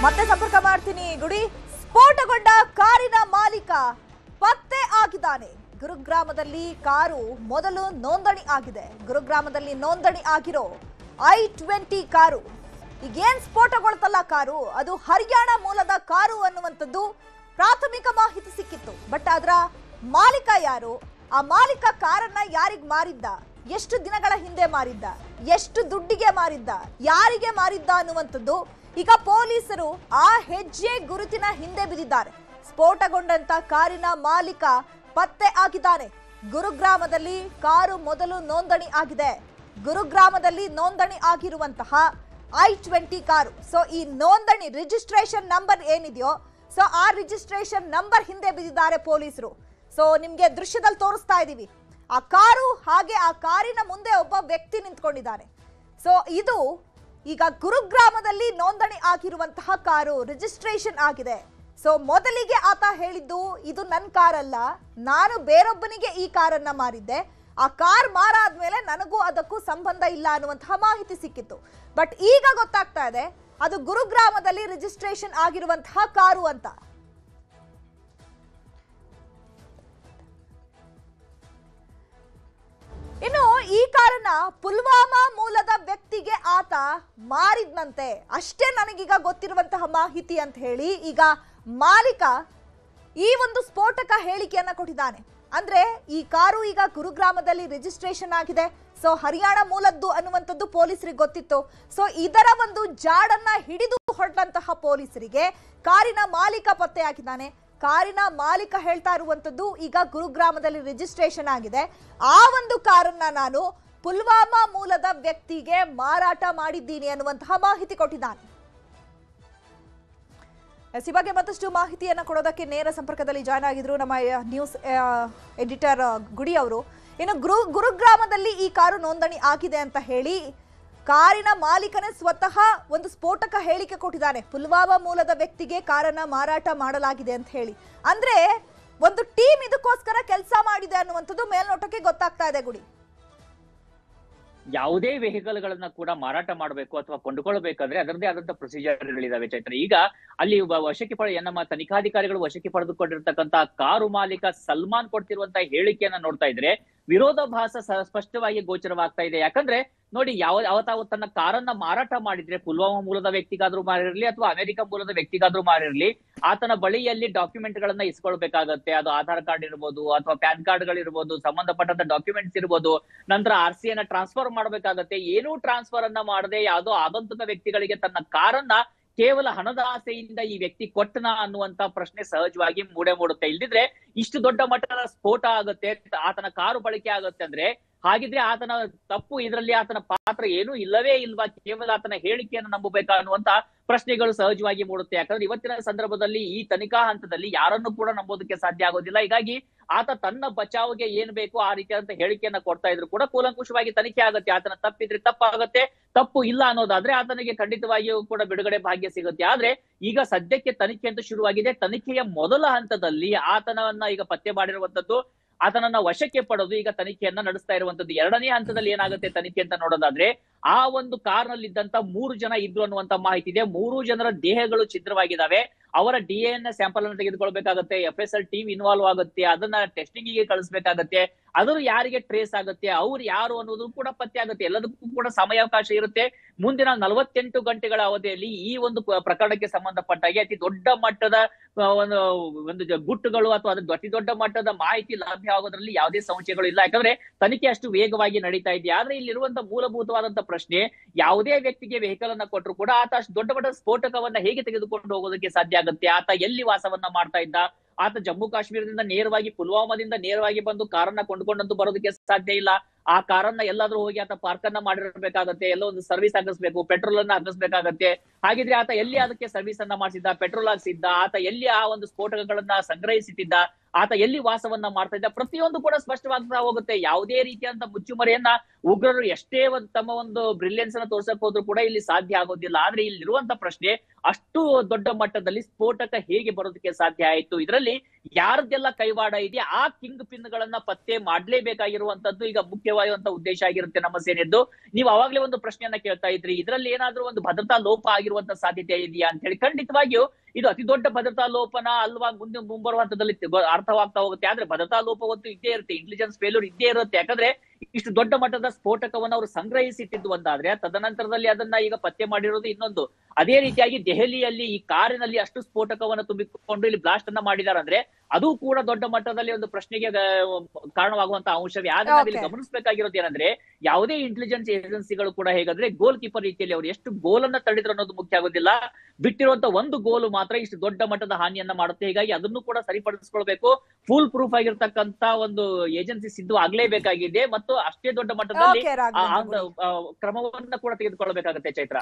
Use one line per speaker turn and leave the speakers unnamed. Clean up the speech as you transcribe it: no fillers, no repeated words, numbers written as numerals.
ಮತ್ತೆ ಸಂಪರ್ಕ ಮಾಡ್ತೀನಿ ಗುಡಿ. ಸ್ಫೋಟಗೊಂಡ ಕಾರಿನ ಮಾಲೀಕ ಪತ್ತೆ ಆಗಿದ್ದಾನೆ. ಗುರುಗ್ರಾಮದಲ್ಲಿ ಕಾರು ಮೊದಲು ನೋಂದಣಿ ಆಗಿದೆ. ಗುರುಗ್ರಾಮದಲ್ಲಿ ನೋಂದಣಿ ಆಗಿರೋ i20 ಕಾರು ಈಗೇನ್ ಸ್ಫೋಟಗೊಳ್ತಲ್ಲ ಕಾರು, ಅದು ಹರಿಯಾಣ ಮೂಲದ ಕಾರು ಅನ್ನುವಂಥದ್ದು ಪ್ರಾಥಮಿಕ ಮಾಹಿತಿ ಸಿಕ್ಕಿತ್ತು. ಬಟ್ ಅದರ ಮಾಲೀಕ ಯಾರು, ಆ ಮಾಲೀಕ ಕಾರನ್ನ ಯಾರಿಗೆ ಮಾರಿದ್ದ, ಎಷ್ಟು ದಿನಗಳ ಹಿಂದೆ ಮಾರಿದ್ದ, ಎಷ್ಟು ದುಡ್ಡಿಗೆ ಮಾರಿದ್ದ, ಯಾರಿಗೆ ಮಾರಿದ್ದ ಅನ್ನುವಂಥದ್ದು ಈಗ ಪೊಲೀಸರು ಆ ಹೆಜ್ಜೆ ಗುರುತಿನ ಹಿಂದೆ ಬಿದ್ದಿದ್ದಾರೆ. ಸ್ಫೋಟಗೊಂಡಂತ ಕಾರಿನ ಮಾಲೀಕ ಪತ್ತೆ ಆಗಿದ್ದಾನೆ. ಗುರುಗ್ರಾಮದಲ್ಲಿ ಕಾರು ಮೊದಲು ನೋಂದಣಿ ಆಗಿದೆ. ಗುರುಗ್ರಾಮದಲ್ಲಿ ನೋಂದಣಿ ಆಗಿರುವಂತಹ i20 ಕಾರು. ಸೊ ಈ ನೋಂದಣಿ ರಿಜಿಸ್ಟ್ರೇಷನ್ ನಂಬರ್ ಏನಿದೆಯೋ, ಸೊ ಆ ರಿಜಿಸ್ಟ್ರೇಷನ್ ನಂಬರ್ ಹಿಂದೆ ಬಿದ್ದಿದ್ದಾರೆ ಪೊಲೀಸರು. ಸೊ ನಿಮ್ಗೆ ದೃಶ್ಯದಲ್ಲಿ ತೋರಿಸ್ತಾ ಇದೀವಿ ಆ ಕಾರು, ಹಾಗೆ ಆ ಕಾರಿನ ಮುಂದೆ ಒಬ್ಬ ವ್ಯಕ್ತಿ ನಿಂತ್ಕೊಂಡಿದ್ದಾನೆ. ಸೊ ಇದು ಈಗ ಗುರುಗ್ರಾಮದಲ್ಲಿ ನೋಂದಣಿ ಆಗಿರುವಂತಹ ಕಾರು, ರಿಜಿಸ್ಟ್ರೇಷನ್ ಆಗಿದೆ. ಸೊ ಮೊದಲಿಗೆ ಆತ ಹೇಳಿದ್ದು ಇದು ನನ್ನ ಕಾರಲ್ಲ, ನಾನು ಬೇರೊಬ್ಬನಿಗೆ ಈ ಕಾರನ್ನ ಮಾರಿದ್ದೆ, ಆ ಕಾರ್ ಮಾರಾದ್ಮೇಲೆ ನನಗೂ ಅದಕ್ಕೂ ಸಂಬಂಧ ಇಲ್ಲ ಅನ್ನುವಂತಹ ಮಾಹಿತಿ ಸಿಕ್ಕಿತ್ತು. ಬಟ್ ಈಗ ಗೊತ್ತಾಗ್ತಾ ಇದೆ ಅದು ಗುರುಗ್ರಾಮದಲ್ಲಿ ರಿಜಿಸ್ಟ್ರೇಷನ್ ಆಗಿರುವಂತಹ ಕಾರು ಅಂತ. ಇನ್ನು ಈ ಕಾರನ್ನ ಪುಲ್ವಾಮಾ ಮೂಲದ ವ್ಯಕ್ತಿಗೆ ಆತ ಮಾರಿದ್ನಂತೆ, ಅಷ್ಟೇ ನನಗೀಗ ಗೊತ್ತಿರುವಂತಹ ಮಾಹಿತಿ ಅಂತ ಹೇಳಿ ಈಗ ಮಾಲೀಕ ಈ ಒಂದು ಸ್ಫೋಟಕ ಹೇಳಿಕೆಯನ್ನ ಕೊಟ್ಟಿದ್ದಾನೆ. ಅಂದ್ರೆ ಈ ಕಾರು ಈಗ ಗುರುಗ್ರಾಮದಲ್ಲಿ ರಿಜಿಸ್ಟ್ರೇಷನ್ ಆಗಿದೆ, ಸೊ ಹರಿಯಾಣ ಮೂಲದ್ದು ಅನ್ನುವಂಥದ್ದು ಪೊಲೀಸರಿಗೆ ಗೊತ್ತಿತ್ತು. ಸೊ ಇದರ ಒಂದು ಜಾಡನ್ನ ಹಿಡಿದು ಹೊರಟಂತಹ ಪೊಲೀಸರಿಗೆ ಕಾರಿನ ಮಾಲೀಕ ಪತ್ತೆ ಆಗಿದ್ದಾನೆ. ಕಾರಿನ ಮಾಲೀಕ ಹೇಳ್ತಾ ಇರುವಂತದ್ದು ಈಗ ಗುರುಗ್ರಾಮದಲ್ಲಿ ರಿಜಿಸ್ಟ್ರೇಷನ್ ಆಗಿದೆ, ಆ ಒಂದು ಕಾರನ್ನ ನಾನು ಪುಲ್ವಾಮಾ ಮೂಲದ ವ್ಯಕ್ತಿಗೆ ಮಾರಾಟ ಮಾಡಿದ್ದೀನಿ ಅನ್ನುವಂತಹ ಮಾಹಿತಿ ಕೊಟ್ಟಿದ್ದಾನೆ. ಈ ಬಗ್ಗೆ ಮತ್ತಷ್ಟು ಮಾಹಿತಿಯನ್ನು ಕೊಡೋದಕ್ಕೆ ನೇರ ಸಂಪರ್ಕದಲ್ಲಿ ಜಾಯ್ನ್ ಆಗಿದ್ರು ನಮ್ಮ ನ್ಯೂಸ್ ಎಡಿಟರ್ ಗುಡಿ ಅವರು. ಇನ್ನು ಗುರುಗ್ರಾಮದಲ್ಲಿ ಈ ಕಾರು ನೋಂದಣಿ ಆಗಿದೆ ಅಂತ ಹೇಳಿ ಕಾರಿನ ಮಾಲೀಕನೇ ಸ್ವತಃ ಒಂದು ಸ್ಫೋಟಕ ಹೇಳಿಕೆ ಕೊಟ್ಟಿದ್ದಾನೆ. ಪುಲ್ವಾಮಾ ಮೂಲದ ವ್ಯಕ್ತಿಗೆ ಕಾರನ್ನ ಮಾರಾಟ ಮಾಡಲಾಗಿದೆ ಅಂತ ಹೇಳಿ, ಅಂದ್ರೆ ಒಂದು ಟೀಮ್ ಇದಕ್ಕೋಸ್ಕರ ಕೆಲಸ ಮಾಡಿದೆ ಅನ್ನುವಂಥದ್ದು ಮೇಲ್ನೋಟಕ್ಕೆ ಗೊತ್ತಾಗ್ತಾ ಇದೆ ಗುಡಿ.
ಯಾವುದೇ ವೆಹಿಕಲ್ ಗಳನ್ನ ಕೂಡ ಮಾರಾಟ ಮಾಡಬೇಕು ಅಥವಾ ಕೊಂಡುಕೊಳ್ಬೇಕಾದ್ರೆ ಅದರದೇ ಆದಂತ ಪ್ರೊಸೀಜರ್ಗಳಿದಾವೆ ಚೈತ್ರ. ಈಗ ಅಲ್ಲಿ ವಶಕ್ಕೆ ನಮ್ಮ ತನಿಖಾಧಿಕಾರಿಗಳು ವಶಕ್ಕೆ ಪಡೆದುಕೊಂಡಿರ್ತಕ್ಕಂತ ಕಾರು ಮಾಲೀಕ ಸಲ್ಮಾನ್ ಕೊಡ್ತಿರುವಂತಹ ಹೇಳಿಕೆಯನ್ನ ನೋಡ್ತಾ ಇದ್ರೆ ವಿರೋಧಾಭಾಸ ಸ್ಪಷ್ಟವಾಗಿ ಗೋಚರವಾಗ್ತಾ ಇದೆ. ಯಾಕಂದ್ರೆ ನೋಡಿ, ಯಾವತ್ತಾವು ತನ್ನ ಕಾರನ್ನ ಮಾರಾಟ ಮಾಡಿದ್ರೆ ಪುಲ್ವಾಮಾ ಮೂಲದ ವ್ಯಕ್ತಿಗಾದ್ರೂ ಮಾರಿರ್ಲಿ ಅಥವಾ ಅಮೆರಿಕ ಮೂಲದ ವ್ಯಕ್ತಿಗಾದ್ರೂ ಮಾರಿರ್ಲಿ, ಆತನ ಬಳಿಯಲ್ಲಿ ಡಾಕ್ಯುಮೆಂಟ್ ಗಳನ್ನ ಇಸ್ಕೊಳ್ಬೇಕಾಗತ್ತೆ. ಅದು ಆಧಾರ್ ಕಾರ್ಡ್ ಇರ್ಬೋದು ಅಥವಾ ಪ್ಯಾನ್ ಕಾರ್ಡ್ ಗಳಿರ್ಬೋದು, ಸಂಬಂಧಪಟ್ಟಂತ ಡಾಕ್ಯುಮೆಂಟ್ಸ್ ಇರ್ಬೋದು, ನಂತರ RC ಯನ್ನ ಟ್ರಾನ್ಸ್ಫರ್ ಮಾಡ್ಬೇಕಾಗತ್ತೆ. ಏನೂ ಟ್ರಾನ್ಸ್ಫರ್ ಅನ್ನ ಮಾಡದೆ ಯಾವುದೋ ಆಗಂತುಕ ವ್ಯಕ್ತಿಗಳಿಗೆ ತನ್ನ ಕಾರನ್ನ ಕೇವಲ ಹಣದ ಆಸೆಯಿಂದ ಈ ವ್ಯಕ್ತಿ ಕೊಟ್ಟನ ಅನ್ನುವಂತ ಪ್ರಶ್ನೆ ಸಹಜವಾಗಿ ಮೂಡುತ್ತೆ. ಇಲ್ದಿದ್ರೆ ಇಷ್ಟು ದೊಡ್ಡ ಮಟ್ಟದ ಸ್ಫೋಟ ಆಗುತ್ತೆ, ಆತನ ಕಾರು ಬಳಕೆ ಆಗುತ್ತೆ ಅಂದ್ರೆ ಹಾಗಿದ್ರೆ ಆತನ ತಪ್ಪು ಇದರಲ್ಲಿ ಆತನ ಪಾತ್ರ ಏನೂ ಇಲ್ಲವೇ ಇಲ್ವಾ, ಕೇವಲ ಆತನ ಹೇಳಿಕೆಯನ್ನು ನಂಬಬೇಕಾ ಅನ್ನುವಂತ ಪ್ರಶ್ನೆಗಳು ಸಹಜವಾಗಿ ಮೂಡುತ್ತೆ. ಯಾಕಂದ್ರೆ ಇವತ್ತಿನ ಸಂದರ್ಭದಲ್ಲಿ ಈ ತನಿಖಾ ಹಂತದಲ್ಲಿ ಯಾರನ್ನು ಕೂಡ ನಂಬೋದಕ್ಕೆ ಸಾಧ್ಯ ಆಗೋದಿಲ್ಲ. ಹೀಗಾಗಿ ಆತ ತನ್ನ ಬಚಾವ್ಗೆ ಏನ್ ಬೇಕು ಆ ರೀತಿಯಾದಂತ ಹೇಳಿಕೆಯನ್ನ ಕೊಡ್ತಾ ಇದ್ರು ಕೂಡ ಕೂಲಂಕುಷವಾಗಿ ತನಿಖೆ ಆಗುತ್ತೆ. ಆತನ ತಪ್ಪಿದ್ರೆ ತಪ್ಪಾಗತ್ತೆ, ತಪ್ಪು ಇಲ್ಲ ಅನ್ನೋದಾದ್ರೆ ಆತನಿಗೆ ಖಂಡಿತವಾಗಿಯೂ ಕೂಡ ಬಿಡುಗಡೆ ಭಾಗ್ಯ ಸಿಗುತ್ತೆ. ಆದ್ರೆ ಈಗ ಸದ್ಯಕ್ಕೆ ತನಿಖೆ ಅಂತೂ ಶುರುವಾಗಿದೆ. ತನಿಖೆಯ ಮೊದಲ ಹಂತದಲ್ಲಿ ಆತನವನ್ನ ಈಗ ಪತ್ತೆ ಮಾಡಿರುವಂತದ್ದು, ಆತನನ್ನ ವಶಕ್ಕೆ ಪಡೆದು ಈಗ ತನಿಖೆಯನ್ನ ನಡೆಸ್ತಾ ಇರುವಂತದ್ದು. ಎರಡನೇ ಹಂತದಲ್ಲಿ ಏನಾಗುತ್ತೆ ತನಿಖೆ ಅಂತ ನೋಡೋದಾದ್ರೆ, ಆ ಒಂದು ಕಾರ್ನಲ್ಲಿದ್ದಂತ 3 ಜನ ಇದ್ರು ಅನ್ನುವಂತ ಮಾಹಿತಿ ಇದೆ. 3 ಜನರ ದೇಹಗಳು ಛಿದ್ರವಾಗಿದ್ದಾವೆ. ಅವರ DNA ಸ್ಯಾಂಪಲ್ ಅನ್ನು ತೆಗೆದುಕೊಳ್ಬೇಕಾಗತ್ತೆ. FSL ಟೀಮ್ ಇನ್ವಾಲ್ವ್ ಆಗುತ್ತೆ, ಅದನ್ನ ಟೆಸ್ಟಿಂಗ್ ಗೆ ಕಳಿಸ್ಬೇಕಾಗತ್ತೆ. ಅದು ಯಾರಿಗೆ ಟ್ರೇಸ್ ಆಗುತ್ತೆ, ಅವ್ರು ಯಾರು ಅನ್ನೋದು ಕೂಡ ಪತ್ತೆ ಆಗುತ್ತೆ. ಎಲ್ಲದಕ್ಕೂ ಕೂಡ ಸಮಯಾವಕಾಶ ಇರುತ್ತೆ. ಮುಂದಿನ 48 ಗಂಟೆಗಳ ಅವಧಿಯಲ್ಲಿ ಈ ಒಂದು ಪ್ರಕರಣಕ್ಕೆ ಸಂಬಂಧಪಟ್ಟಾಗಿ ಅತಿ ದೊಡ್ಡ ಮಟ್ಟದ ಒಂದು ಗುಟ್ಟುಗಳು ಅಥವಾ ಅದು ಅತಿ ದೊಡ್ಡ ಮಟ್ಟದ ಮಾಹಿತಿ ಲಭ್ಯ ಆಗೋದ್ರಲ್ಲಿ ಯಾವುದೇ ಸಂಶಯಗಳು ಇಲ್ಲ. ಯಾಕಂದ್ರೆ ತನಿಖೆ ಅಷ್ಟು ವೇಗವಾಗಿ ನಡೀತಾ ಇದೆ. ಆದ್ರೆ ಇಲ್ಲಿರುವಂತ ಮೂಲಭೂತವಾದಂತ ಪ್ರಶ್ನೆ, ಯಾವುದೇ ವ್ಯಕ್ತಿಗೆ ವೆಹಿಕಲ್ ಅನ್ನ ಕೊಟ್ಟರು ಕೂಡ ಆತ ಅಷ್ಟು ದೊಡ್ಡ ಮಟ್ಟದ ಸ್ಫೋಟಕವನ್ನ ಹೇಗೆ ತೆಗೆದುಕೊಂಡು ಹೋಗೋದಕ್ಕೆ ಸಾಧ್ಯ ಆಗುತ್ತೆ? ಆತ ಎಲ್ಲಿ ವಾಸವನ್ನ ಮಾಡ್ತಾ ಇದ್ದ? ಆತ ಜಮ್ಮು ಕಾಶ್ಮೀರದಿಂದ ನೇರವಾಗಿ ಪುಲ್ವಾಮಾದಿಂದ ನೇರವಾಗಿ ಬಂದು ಕಾರನ್ನ ಕೊಂಡುಕೊಂಡಂತೂ ಬರೋದಕ್ಕೆ ಸಾಧ್ಯ ಇಲ್ಲ. ಆ ಕಾರನ್ನ ಎಲ್ಲಾದ್ರೂ ಹೋಗಿ ಆತ ಪಾರ್ಕ್ ಅನ್ನ ಮಾಡಿರ್ಬೇಕಾಗತ್ತೆ, ಎಲ್ಲೋ ಒಂದು ಸರ್ವಿಸ್ ಹಾಕಿಸ್ಬೇಕು, ಪೆಟ್ರೋಲ್ ಅನ್ನ ಹಾಕಿಸ್ಬೇಕಾಗತ್ತೆ. ಹಾಗಿದ್ರೆ ಆತ ಎಲ್ಲಿ ಅದಕ್ಕೆ ಸರ್ವಿಸ್ ಅನ್ನ ಮಾಡಿಸಿದ್ದ, ಪೆಟ್ರೋಲ್ ಹಾಕ್ಸಿದ್ದ, ಆತ ಎಲ್ಲಿ ಆ ಒಂದು ಸ್ಫೋಟಕಗಳನ್ನ ಸಂಗ್ರಹಿಸಿಟ್ಟಿದ್ದ, ಆತ ಎಲ್ಲಿ ವಾಸವನ್ನ ಮಾಡ್ತಾ ಇದ್ದ, ಪ್ರತಿಯೊಂದು ಕೂಡ ಸ್ಪಷ್ಟವಾಗ್ತಾ ಹೋಗುತ್ತೆ. ಯಾವುದೇ ರೀತಿಯಂತ ಮುಚ್ಚುಮರೆಯನ್ನ ಉಗ್ರರು ಎಷ್ಟೇ ತಮ್ಮ ಒಂದು ಬ್ರಿಲಿಯನ್ಸ್ ಅನ್ನ ತೋರ್ಸಕ್ ಹೋದ್ರು ಕೂಡ ಇಲ್ಲಿ ಸಾಧ್ಯ ಆಗೋದಿಲ್ಲ. ಆದ್ರೆ ಇಲ್ಲಿರುವಂತ ಪ್ರಶ್ನೆ, ಅಷ್ಟು ದೊಡ್ಡ ಮಟ್ಟದಲ್ಲಿ ಸ್ಫೋಟಕ ಹೇಗೆ ಬರೋದಕ್ಕೆ ಸಾಧ್ಯ ಆಯ್ತು? ಇದರಲ್ಲಿ ಯಾರದ್ದೆಲ್ಲ ಕೈವಾಡ ಇದೆ, ಆ ಕಿಂಗ್ ಪಿನ್ ಗಳನ್ನ ಪತ್ತೆ ಮಾಡ್ಲೇಬೇಕಾಗಿರುವಂತದ್ದು ಈಗ ಮುಖ್ಯವಾದಂತ ಉದ್ದೇಶ ಆಗಿರುತ್ತೆ ನಮ್ಮ ಸೇನೆಯದ್ದು. ನೀವು ಅವಾಗ್ಲೇ ಒಂದು ಪ್ರಶ್ನೆಯನ್ನ ಕೇಳ್ತಾ ಇದ್ರಿ, ಇದರಲ್ಲಿ ಏನಾದ್ರೂ ಒಂದು ಭದ್ರತಾ ಲೋಪ ಆಗಿರೋ ಆಗಿರುವಂತ ಸಾಧ್ಯತೆ ಇದೆಯಾ ಅಂತ ಹೇಳಿ. ಖಂಡಿತವಾಗಿಯೂ ಇದು ಅತಿ ದೊಡ್ಡ ಭದ್ರತಾ ಲೋಪನ ಅಲ್ವಾ ಮುಂಬರುವ ಹಂತದಲ್ಲಿ ಅರ್ಥವಾಗ್ತಾ ಹೋಗುತ್ತೆ. ಆದ್ರೆ ಭದ್ರತಾ ಲೋಪವಂತೂ ಇದ್ದೇ ಇರುತ್ತೆ, ಇಂಟೆಲಿಜೆನ್ಸ್ ಫೇಲ್ಯೂರ್ ಇದ್ದೇ ಇರುತ್ತೆ. ಯಾಕಂದ್ರೆ ಇಷ್ಟು ದೊಡ್ಡ ಮಟ್ಟದ ಸ್ಫೋಟಕವನ್ನು ಅವರು ಸಂಗ್ರಹಿಸಿಟ್ಟಿದ್ದು ಒಂದಾದ್ರೆ, ತದನಂತರದಲ್ಲಿ ಅದನ್ನ ಈಗ ಪತ್ತೆ ಮಾಡಿರೋದು ಇನ್ನೊಂದು. ಅದೇ ರೀತಿಯಾಗಿ ದೆಹಲಿಯಲ್ಲಿ ಈ ಕಾರಿನಲ್ಲಿ ಅಷ್ಟು ಸ್ಫೋಟಕವನ್ನು ತುಂಬಿಕೊಂಡು ಇಲ್ಲಿ ಬ್ಲಾಸ್ಟ್ ಅನ್ನ ಮಾಡಿದಾರೆ ಅಂದ್ರೆ ಅದು ಕೂಡ ದೊಡ್ಡ ಮಟ್ಟದಲ್ಲಿ ಒಂದು ಪ್ರಶ್ನೆಗೆ ಕಾರಣವಾಗುವಂತಹ ಅಂಶವೇ. ಆದ್ರೆ ನಾವಿಲ್ಲಿ ಗಮನಿಸಬೇಕಾಗಿರೋದು ಏನಂದ್ರೆ, ಯಾವುದೇ ಇಂಟೆಲಿಜೆನ್ಸ್ ಏಜೆನ್ಸಿಗಳು ಕೂಡ ಹೇಗಂದ್ರೆ ಗೋಲ್ ಕೀಪರ್ ರೀತಿಯಲ್ಲಿ ಅವರು ಎಷ್ಟು ಗೋಲನ್ನ ತಡೆದ್ರು ಅನ್ನೋದು ಮುಖ್ಯ ಆಗೋದಿಲ್ಲ, ಬಿಟ್ಟಿರುವಂತ ಒಂದು ಗೋಲು ಮಾತ್ರ ಇಷ್ಟು ದೊಡ್ಡ ಮಟ್ಟದ ಹಾನಿಯನ್ನ ಮಾಡುತ್ತೆ. ಹೀಗಾಗಿ ಅದನ್ನು ಕೂಡ ಸರಿಪಡಿಸ್ಕೊಳ್ಬೇಕು. ಫುಲ್ ಪ್ರೂಫ್ ಆಗಿರ್ತಕ್ಕಂತ ಒಂದು ಏಜೆನ್ಸಿ ಸಿದ್ಧವಾಗ್ಲೇಬೇಕಾಗಿದೆ ಮತ್ತು ಅಷ್ಟೇ ದೊಡ್ಡ ಮಟ್ಟದಲ್ಲಿ ಕ್ರಮವನ್ನ ಕೂಡ ತೆಗೆದುಕೊಳ್ಳಬೇಕಾಗುತ್ತೆ ಚೈತ್ರ.